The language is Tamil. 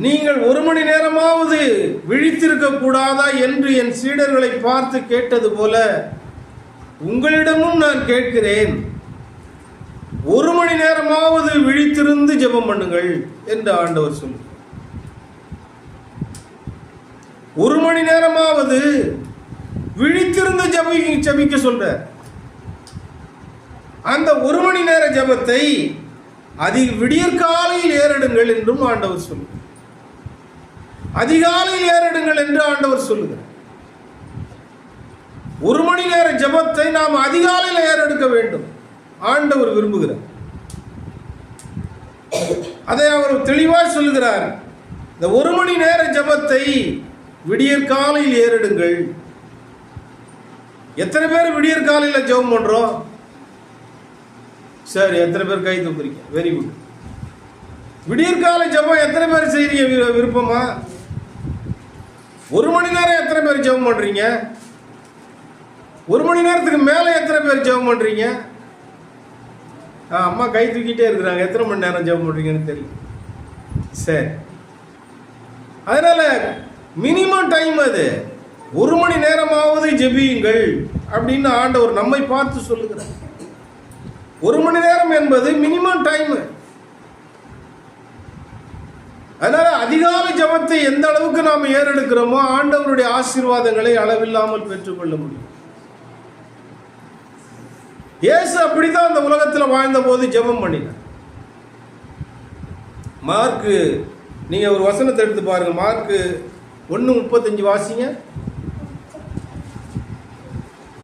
நீங்கள் 1 மணி நேரமாவது விழித்திருக்க கூடாதா என்று என் சீடர்களை பார்த்து கேட்டது போல உங்களிடமும் நான் கேட்கிறேன், 1 மணி நேரமாவது விழித்திருந்து ஜெபம் பண்ணுங்கள் என்று ஆண்டவர் சொல்லுகிறார். 1 மணி நேரமாவது விழித்திருந்து ஜெபிக்க சொல்றார். அந்த 1 மணி நேர ஜெபத்தை விடியற்காலையில் ஏறெடுங்கள் என்றும் ஆண்டவர் சொல்லுகிறார். அதிகாலையில் ஏறெடுங்கள் என்று ஆண்டவர் சொல்லுகிறார். 1 மணி நேர ஜெபத்தை நாம் அதிகாலையில் ஏறெடுக்க வேண்டும் ஆண்டவர் விரும்புகிறார். அதை அவர் தெளிவாய் சொல்லுகிறார். இந்த 1 மணி நேர ஜெபத்தை விடியற்காலையில் ஏறெடுங்கள். எத்தனை பேர் விடியற்காலையில் ஜெபம் பண்றோம்? சரி, எத்தனை பேர் கை தூக்குறீங்க? Very good. விடியற்கால ஜெபம் எத்தனை பேர் செய்றீங்க? விருப்பமா? 1 மணி நேரம் எத்தனை பேர் ஜெபம் பண்றீங்க? 1 மணி நேரத்துக்கு மேல எத்தனை பேர் ஜெபம் பண்றீங்க? அம்மா கை தூக்கிட்டே இருக்கிறாங்க. எத்தனை மணி நேரம் ஜெபம் பண்றீங்கன்னு தெரியும். சரி, அதனால மினிமம் டைம் அது 1 மணி நேரமாவது ஜெபியுங்கள் அப்படின்னு ஆண்டவர் நம்மை பார்த்து சொல்லுகிறார். 1 மணி நேரம் என்பது மினிமம் டைம். அதனால அதிகாலை ஜெபத்தை எந்த அளவுக்கு நாம் ஏறெடுக்கிறோமோ ஆண்டவருடைய ஆசீர்வாதங்களை அளவில்லாமல் பெற்றுக்கொள்ள முடியும். இயேசு அப்படித்தான் அந்த உலகத்தில் வாழ்ந்த போது ஜெபம் பண்ணினார். மார்க்கு, நீங்க ஒரு வசனத்தை எடுத்து பாருங்க. மார்க்கு 1:35 வாசிங்க.